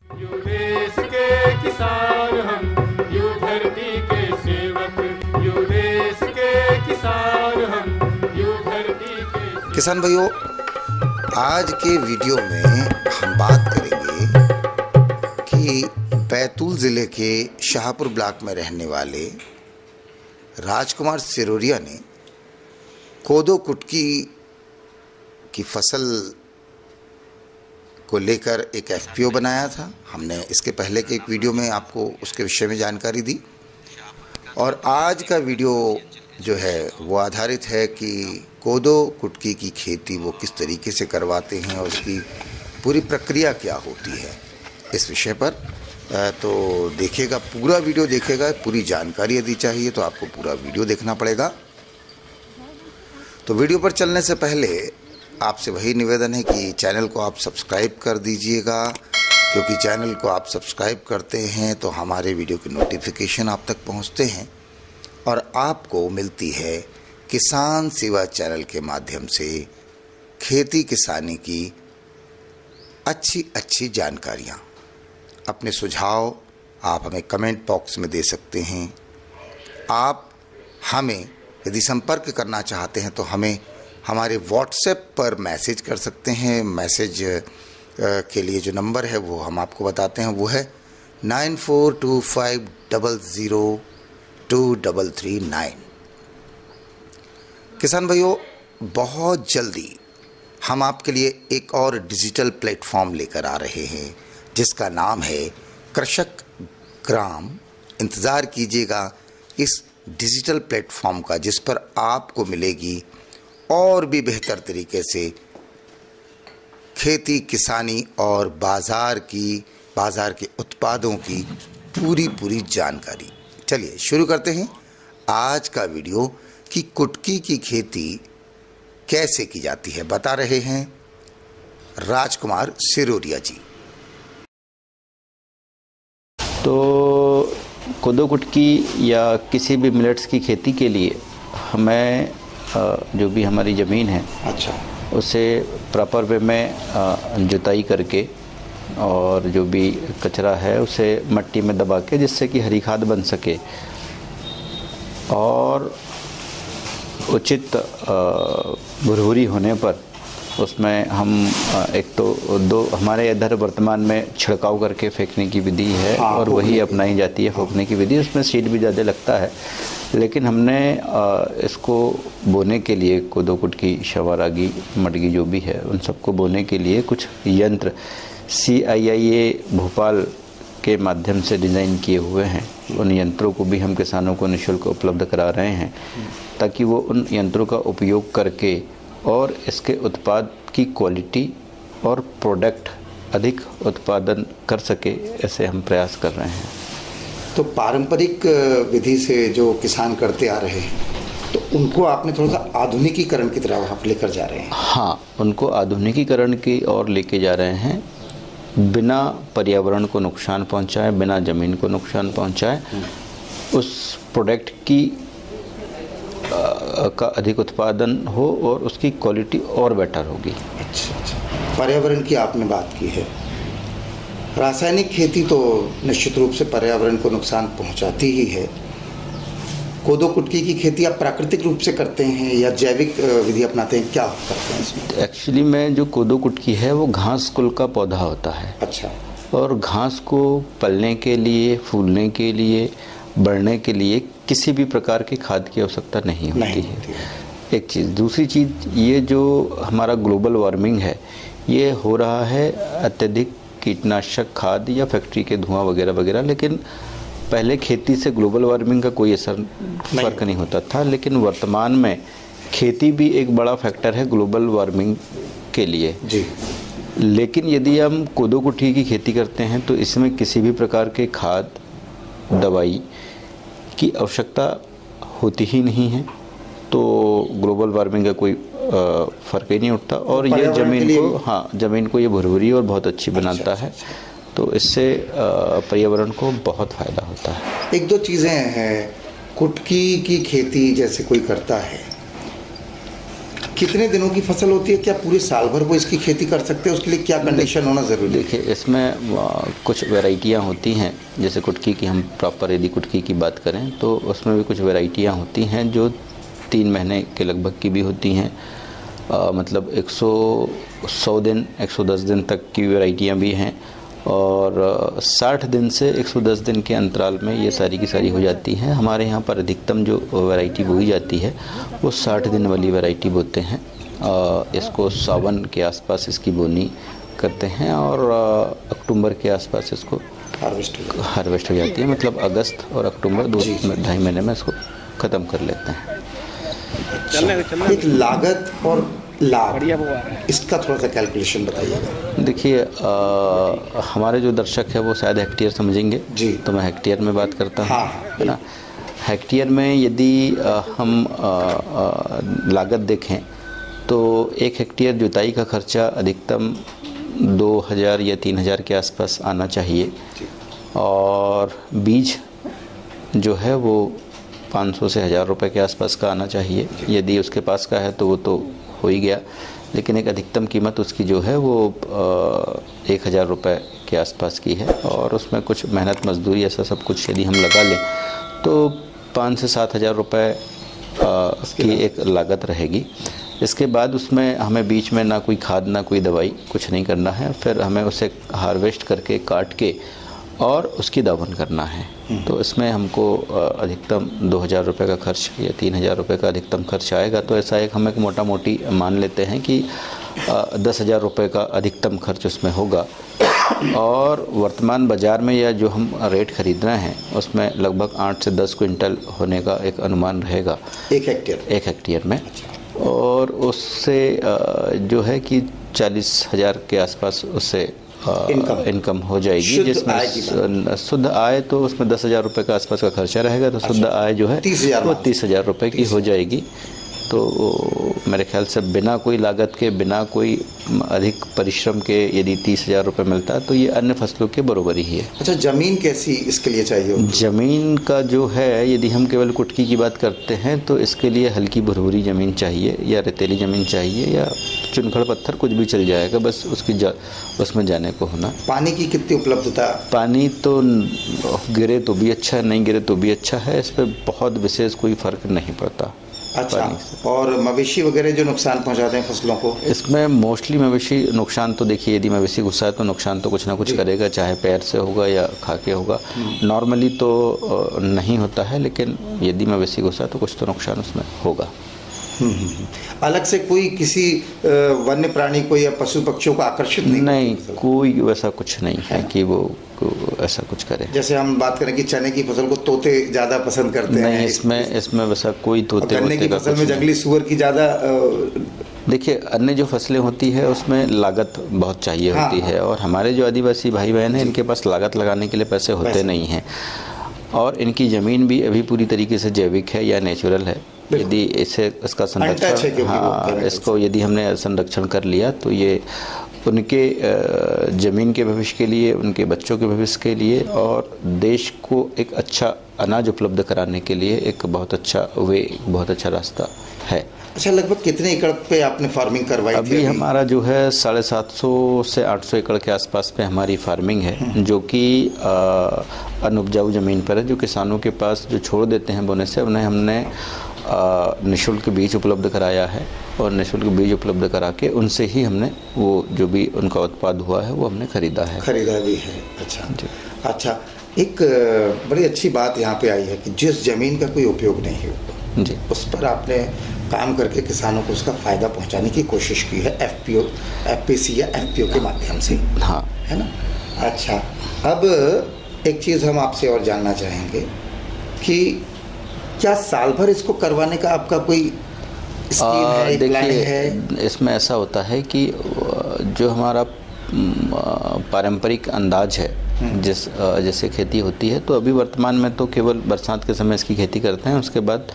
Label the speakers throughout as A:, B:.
A: यूं देश के किसान हम, यूं धरती के सेवक, यूं देश के किसान हम, यूं धरती के।
B: किसान भाइयों, आज के वीडियो में हम बात करेंगे कि बैतूल ज़िले के शाहपुर ब्लॉक में रहने वाले राजकुमार सिरोरिया ने कोदो कुटकी की फसल को लेकर एक एफपीओ बनाया था। हमने इसके पहले के एक वीडियो में आपको उसके विषय में जानकारी दी और आज का वीडियो जो है वो आधारित है कि कोदो कुटकी की खेती वो किस तरीके से करवाते हैं और उसकी पूरी प्रक्रिया क्या होती है, इस विषय पर तो देखिएगा, पूरा वीडियो देखिएगा। पूरी जानकारी यदि चाहिए तो आपको पूरा वीडियो देखना पड़ेगा। तो वीडियो पर चलने से पहले आपसे वही निवेदन है कि चैनल को आप सब्सक्राइब कर दीजिएगा, क्योंकि चैनल को आप सब्सक्राइब करते हैं तो हमारे वीडियो की नोटिफिकेशन आप तक पहुंचते हैं और आपको मिलती है किसान सेवा चैनल के माध्यम से खेती किसानी की अच्छी जानकारियाँ। अपने सुझाव आप हमें कमेंट बॉक्स में दे सकते हैं। आप हमें यदि संपर्क करना चाहते हैं तो हमें हमारे व्हाट्सएप पर मैसेज कर सकते हैं। मैसेज के लिए जो नंबर है वो हम आपको बताते हैं, वो है 9425002339। किसान भाइयों, बहुत जल्दी हम आपके लिए एक और डिजिटल प्लेटफॉर्म लेकर आ रहे हैं जिसका नाम है कृषक ग्राम। इंतज़ार कीजिएगा इस डिजिटल प्लेटफॉर्म का, जिस पर आपको मिलेगी और भी बेहतर तरीके से खेती किसानी और बाज़ार के उत्पादों की पूरी जानकारी। चलिए शुरू करते हैं आज का वीडियो कि कुटकी की खेती कैसे की जाती है। बता रहे हैं राजकुमार सिरोरिया जी।
C: तो कोदो कुटकी या किसी भी मिलेट्स की खेती के लिए हमें जो भी हमारी ज़मीन है,
B: अच्छा,
C: उसे प्रॉपर वे में जुताई करके और जो भी कचरा है उसे मट्टी में दबा के, जिससे कि हरी खाद बन सके और उचित भुरभुरी होने पर उसमें हम एक तो दो हमारे इधर वर्तमान में छिड़काव करके फेंकने की विधि है और वही अपनाई जाती है फोकने की विधि। उसमें सीड भी ज़्यादा लगता है, लेकिन हमने इसको बोने के लिए कोदो कुटकी, शवा, रागी, मडगी जो भी है, उन सबको बोने के लिए कुछ यंत्र CIIA भोपाल के माध्यम से डिज़ाइन किए हुए हैं। उन यंत्रों को भी हम किसानों को निःशुल्क उपलब्ध करा रहे हैं ताकि वो उन यंत्रों का उपयोग करके और इसके उत्पाद की क्वालिटी और प्रोडक्ट अधिक उत्पादन कर सके, ऐसे हम प्रयास कर रहे हैं।
B: तो पारंपरिक विधि से जो किसान करते आ रहे हैं तो उनको आपने थोड़ा सा आधुनिकीकरण की तरफ आप लेकर जा रहे हैं।
C: हाँ, उनको आधुनिकीकरण की ओर लेके जा रहे हैं, बिना पर्यावरण को नुकसान पहुंचाए, बिना ज़मीन को नुकसान पहुंचाए, उस प्रोडक्ट की का अधिक उत्पादन हो और उसकी क्वालिटी और बेटर होगी।
B: अच्छा, पर्यावरण की आपने बात की है। रासायनिक खेती तो निश्चित रूप से पर्यावरण को नुकसान पहुंचाती ही है। कोदो कुटकी की खेती आप प्राकृतिक रूप से करते हैं या जैविक विधि अपनाते हैं, क्या करते हैं इसमें?
C: एक्चुअली में जो कोदो कुटकी है वो घास कुल का पौधा होता है।
B: अच्छा।
C: और घास को पलने के लिए, फूलने के लिए, बढ़ने के लिए किसी भी प्रकार की खाद की आवश्यकता नहीं होती है। एक चीज़। दूसरी चीज़, ये जो हमारा ग्लोबल वार्मिंग है, ये हो रहा है अत्यधिक कीटनाशक खाद या फैक्ट्री के धुआं वगैरह, लेकिन पहले खेती से ग्लोबल वार्मिंग का कोई फ़र्क नहीं होता था, लेकिन वर्तमान में खेती भी एक बड़ा फैक्टर है ग्लोबल वार्मिंग के लिए
B: जी।
C: लेकिन यदि हम कोदो कुटकी की खेती करते हैं तो इसमें किसी भी प्रकार के खाद, दवाई की आवश्यकता होती ही नहीं है, तो ग्लोबल वार्मिंग का कोई फ़र्क ही नहीं उठता और ये ज़मीन को ये भुरभुरी और बहुत अच्छी बनाता है। तो इससे पर्यावरण को बहुत फ़ायदा होता है।
B: एक दो चीज़ें हैं, कुटकी की खेती जैसे कोई करता है, कितने दिनों की फसल होती है? क्या पूरे साल भर वो इसकी खेती कर सकते हैं? उसके लिए क्या कंडीशन होना ज़रूरी है?
C: देखिए, इसमें कुछ वैरायटियाँ होती हैं, जैसे कुटकी की हम प्रॉपर यदि कुटकी की बात करें तो उसमें भी कुछ वैरायटियाँ होती हैं जो 3 महीने के लगभग की भी होती हैं। मतलब 100 दिन 110 दिन तक की वैरायटियाँ भी हैं, और 60 दिन से 110 दिन के अंतराल में ये सारी की सारी हो जाती हैं। हमारे यहाँ पर अधिकतम जो वैरायटी बोई जाती है वो 60 दिन वाली वैरायटी बोते हैं। इसको सावन के आसपास इसकी बोनी करते हैं और अक्टूबर के आसपास इसको हार्वेस्ट हो जाती है। मतलब अगस्त और अक्टूबर 2-2.5 महीने में इसको ख़त्म कर लेते हैं।
B: एक लागत और लाभ, इसका थोड़ा सा कैलकुलेशन बताइएगा।
C: देखिए, हमारे जो दर्शक है वो शायद हेक्टेयर समझेंगे
B: जी,
C: तो मैं हेक्टेयर में बात करता हूँ।
B: हाँ,
C: है ना। हेक्टेयर में यदि हम लागत देखें तो 1 हेक्टेयर जुताई का खर्चा अधिकतम 2000 या 3000 के आसपास आना चाहिए, और बीज जो है वो 500 से 1000 रुपये के आसपास का आना चाहिए। यदि उसके पास का है तो वो तो हो ही गया, लेकिन एक अधिकतम कीमत उसकी जो है वो 1000 रुपये के आसपास की है, और उसमें कुछ मेहनत मजदूरी ऐसा सब कुछ यदि हम लगा लें तो 5 से 7000 रुपये की एक लागत रहेगी। इसके बाद उसमें हमें बीच में ना कोई खाद ना कोई दवाई कुछ नहीं करना है, फिर हमें उसे हार्वेस्ट करके काट के और उसकी दावण करना है। तो इसमें हमको अधिकतम 2000 रुपये का खर्च या 3000 रुपये का अधिकतम खर्च आएगा। तो ऐसा एक हम एक मोटा मोटी मान लेते हैं कि 10,000 रुपये का अधिकतम खर्च उसमें होगा, और वर्तमान बाज़ार में या जो हम रेट खरीद रहे हैं उसमें लगभग 8 से 10 क्विंटल होने का एक अनुमान रहेगा
B: 1
C: हेक्टेयर में। और उससे जो है कि 40,000 के आसपास उससे इनकम हो जाएगी, जिसमें शुद्ध आय तो उसमें 10,000 रुपये के आसपास का खर्चा रहेगा, तो शुद्ध आय जो है वो 30,000 रुपये की हो जाएगी। तो मेरे ख्याल से बिना कोई लागत के, बिना कोई अधिक परिश्रम के यदि 30,000 रुपये मिलता है तो ये अन्य फसलों के बराबर ही है।
B: अच्छा, ज़मीन कैसी इसके लिए चाहिए होती है?
C: ज़मीन का जो है, यदि हम केवल कुटकी की बात करते हैं तो इसके लिए हल्की भुरभुरी ज़मीन चाहिए, या रेतीली ज़मीन चाहिए, या चुनखड़ पत्थर कुछ भी चल जाएगा, बस उसमें जाने को होना।
B: पानी की कितनी उपलब्धता?
C: पानी तो गिरे तो भी अच्छा है, नहीं गिरे तो भी अच्छा है, इस पर बहुत विशेष कोई फ़र्क नहीं पड़ता।
B: अच्छा, और मवेशी वगैरह जो नुकसान पहुंचाते हैं फसलों को?
C: इसमें मोस्टली मवेशी नुकसान तो देखिए, यदि मवेशी गुस्सा है तो नुकसान तो कुछ ना कुछ करेगा, चाहे पैर से होगा या खा के होगा। नॉर्मली तो नहीं होता है, लेकिन यदि मवेशी गुस्सा है तो कुछ तो नुकसान उसमें होगा।
B: अलग से कोई किसी वन्य प्राणी को या पशु पक्षियों को आकर्षित
C: नहीं, कोई वैसा कुछ नहीं है कि वो ऐसा कुछ करे।
B: जैसे हम बात करें कि चने की फसल को तोते ज़्यादा पसंद करते हैं,
C: इसमें वैसा कोई तोते।
B: गन्ने की फसल में जंगली सुअर की ज़्यादा।
C: देखिए, अन्य जो फसलें होती है उसमें लागत बहुत चाहिए होती है, और हमारे जो आदिवासी भाई बहन हैं इनके पास लागत लगाने के लिए पैसे होते नहीं हैं, और इनकी ज़मीन भी अभी पूरी तरीके से जैविक है या नेचुरल है। यदि इसका संरक्षण, इसको यदि हमने संरक्षण कर लिया तो ये उनके ज़मीन के भविष्य के लिए, उनके बच्चों के भविष्य के लिए, और देश को एक अच्छा अनाज उपलब्ध कराने के लिए एक बहुत अच्छा बहुत अच्छा रास्ता है।
B: अच्छा, लगभग कितने एकड़ पे आपने फार्मिंग करवाई थी?
C: अभी हमारा जो है 750 से 800 एकड़ के आसपास पे हमारी फार्मिंग है, जो कि अनुपजाऊ ज़मीन पर है, जो किसानों के पास जो छोड़ देते हैं बोने से, उन्हें हमने निःशुल्क बीज उपलब्ध कराया है, और निःशुल्क बीज उपलब्ध करा के उनसे ही हमने वो जो भी उनका उत्पाद हुआ है वो हमने खरीदा
B: भी है। अच्छा, एक बड़ी अच्छी बात यहाँ पे आई है कि जिस ज़मीन का कोई उपयोग नहीं है जी, उस पर आपने काम करके किसानों को उसका फ़ायदा पहुँचाने की कोशिश की है, FPC या FPO के माध्यम से। हाँ, है ना। अच्छा, अब एक चीज़ हम आपसे और जानना चाहेंगे कि क्या साल भर इसको करवाने का आपका कोई स्कीम है, प्लानिंग है?
C: इसमें ऐसा होता है कि जो हमारा पारंपरिक अंदाज है, जैसे खेती होती है, तो अभी वर्तमान में तो केवल बरसात के समय इसकी खेती करते हैं, उसके बाद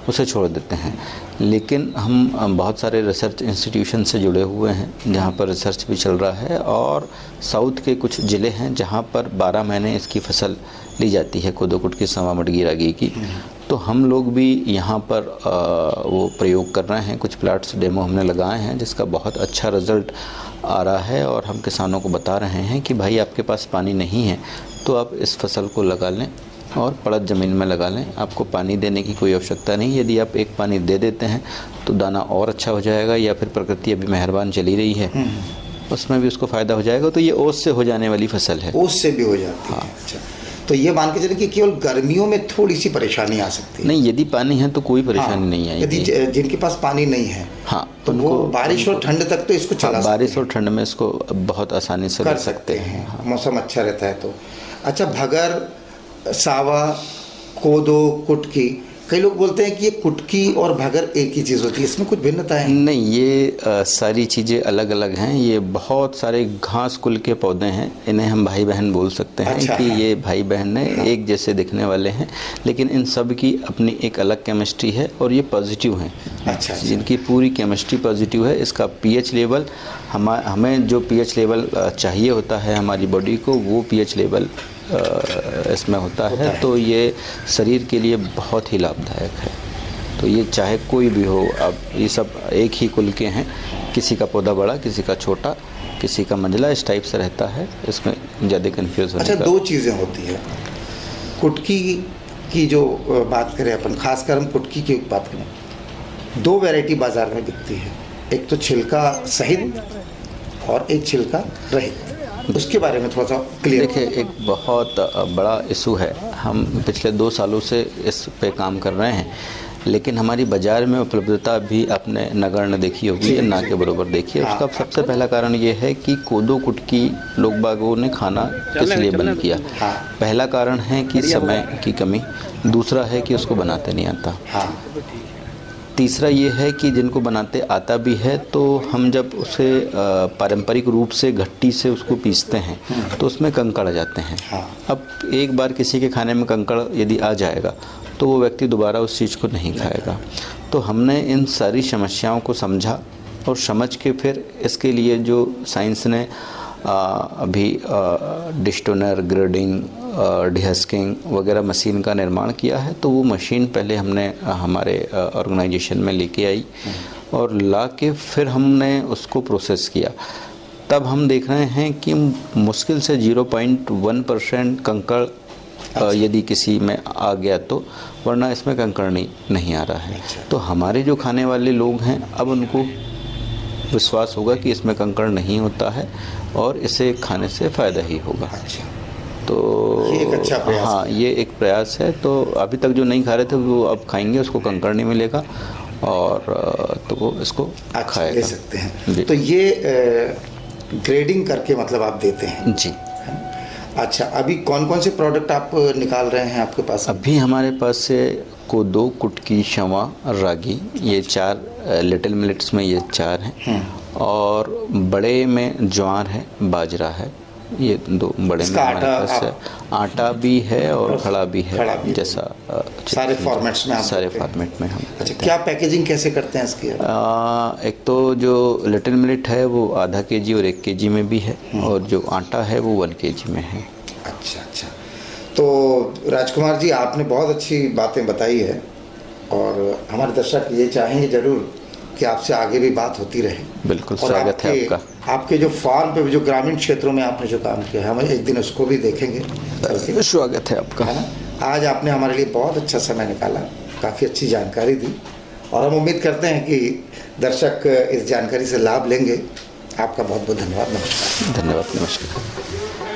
C: उसे छोड़ देते हैं। लेकिन हम बहुत सारे रिसर्च इंस्टीट्यूशन से जुड़े हुए हैं जहाँ पर रिसर्च भी चल रहा है, और साउथ के कुछ ज़िले हैं जहाँ पर 12 महीने इसकी फसल ली जाती है, कोदो कुटकी, सवा, मडगी, रागी की। तो हम लोग भी यहाँ पर वो प्रयोग कर रहे हैं। कुछ प्लाट्स डेमो हमने लगाए हैं जिसका बहुत अच्छा रिज़ल्ट आ रहा है, और हम किसानों को बता रहे हैं कि भाई आपके पास पानी नहीं है तो आप इस फसल को लगा लें और पड़त ज़मीन में लगा लें। आपको पानी देने की कोई आवश्यकता नहीं। यदि आप एक पानी दे देते हैं तो दाना और अच्छा हो जाएगा, या फिर प्रकृति अभी मेहरबान चली रही है उसमें भी उसको फ़ायदा हो जाएगा। तो ये ओस से हो जाने वाली फसल है।
B: ओस से भी हो जाती है। अच्छा, तो ये मान के चलें कि केवल गर्मियों में थोड़ी सी परेशानी आ सकती है।
C: नहीं, यदि पानी है तो कोई परेशानी नहीं आएगी।
B: यदि जिनके पास पानी नहीं है,
C: हाँ,
B: तो वो बारिश और ठंड तक तो इसको चला
C: बारिश और ठंड में इसको बहुत आसानी से कर सकते हैं।
B: हाँ। मौसम अच्छा रहता है तो। अच्छा, भगर, सावा, कोदो, कुटकी, कई लोग बोलते हैं कि ये कुटकी और भगर एक ही चीज़ होती है, इसमें कुछ भिन्नता है?
C: नहीं, ये सारी चीज़ें अलग अलग हैं। ये बहुत सारे घास कुल के पौधे हैं, इन्हें हम भाई बहन बोल सकते हैं। अच्छा, कि ये भाई बहन हैं, एक जैसे दिखने वाले हैं, लेकिन इन सब की अपनी एक अलग केमिस्ट्री है और ये पॉजिटिव हैं। अच्छा, जिनकी पूरी केमिस्ट्री पॉजिटिव है। इसका पीएच लेवल हमें जो पीएच लेवल चाहिए होता है हमारी बॉडी को, वो पीएच लेवल इसमें होता है। तो ये शरीर के लिए बहुत ही लाभदायक है। तो ये चाहे कोई भी हो, अब ये सब एक ही कुल के हैं, किसी का पौधा बड़ा, किसी का छोटा, किसी का मंझला, इस टाइप से रहता है। इसमें ज़्यादा कन्फ्यूज़ होने का।
B: अच्छा, दो चीज़ें होती है। कुटकी की जो बात करें अपन, खासकर हम कुटकी की बात करें, दो वैरायटी बाज़ार में बिकती है, एक तो छिलका सहित और एक छिलका रहित। उसके बारे में थोड़ा सा क्लियर।
C: देखिए, एक बहुत बड़ा इशू है। हम पिछले 2 सालों से इस पे काम कर रहे हैं, लेकिन हमारी बाज़ार में उपलब्धता भी आपने नगण्य देखी होगी, ना के बराबर देखी है। उसका सबसे पहला कारण ये है कि कोदो कुटकी लोग बागों ने खाना किस लिए बंद किया। पहला कारण है कि समय की कमी, दूसरा है कि उसको बनाते नहीं आता, तीसरा ये है कि जिनको बनाते आता भी है तो हम जब उसे पारंपरिक रूप से घट्टी से उसको पीसते हैं तो उसमें कंकड़ आ जाते हैं। अब एक बार किसी के खाने में कंकड़ यदि आ जाएगा तो वो व्यक्ति दोबारा उस चीज़ को नहीं खाएगा। तो हमने इन सारी समस्याओं को समझा और समझ के फिर इसके लिए जो साइंस ने अभी डिस्टोनर, ग्रेडिंग, डिहस्किंग वगैरह मशीन का निर्माण किया है। तो वो मशीन पहले हमने हमारे ऑर्गेनाइजेशन में लेके आई और ला के फिर हमने उसको प्रोसेस किया। तब हम देख रहे हैं कि मुश्किल से 0.1% कंकड़ यदि किसी में आ गया तो, वरना इसमें कंकड़ नहीं आ रहा है। तो हमारे जो खाने वाले लोग हैं अब उनको विश्वास होगा कि इसमें कंकड़ नहीं होता है और इसे खाने से फ़ायदा ही होगा। तो
B: ये एक अच्छा प्रयास।
C: हाँ, ये एक प्रयास है। तो अभी तक जो नहीं खा रहे थे वो अब खाएंगे, उसको कंकड़ नहीं मिलेगा और तो वो इसको खाएगा।
B: ले सकते हैं। तो ये ग्रेडिंग करके मतलब आप देते हैं?
C: जी।
B: अच्छा, अभी कौन कौन से प्रोडक्ट आप निकाल रहे हैं आपके पास?
C: अभी हमारे पास से कोदो, कुटकी, शवा, रागी, ये 4 लिटिल मिलेट्स में ये 4 हैं। और बड़े में ज्वार है, बाजरा है, ये 2 बड़े में हमारे पास है। आटा भी है और खड़ा भी है, जैसा
B: सारे फॉर्मेट्स में
C: सारे फॉर्मेट में हम।
B: अच्छा, क्या पैकेजिंग कैसे करते हैं इसकी?
C: एक तो जो लिटिल मिलेट है वो आधा केजी और 1 केजी में भी है, और जो आटा है वो 1 केजी में है।
B: अच्छा अच्छा, तो राजकुमार जी आपने बहुत अच्छी बातें बताई है और हमारे दर्शक ये चाहेंगे ज़रूर कि आपसे आगे भी बात होती रहे।
C: बिल्कुल, स्वागत है आपका।
B: आपके जो फार्म पे जो ग्रामीण क्षेत्रों में आपने जो काम किया है, हम एक दिन उसको भी देखेंगे।
C: स्वागत है आपका।
B: है ना? आज आपने हमारे लिए बहुत अच्छा समय निकाला, काफ़ी अच्छी जानकारी दी और हम उम्मीद करते हैं कि दर्शक इस जानकारी से लाभ लेंगे। आपका बहुत बहुत धन्यवाद। नमस्कार।
C: धन्यवाद, नमस्कार।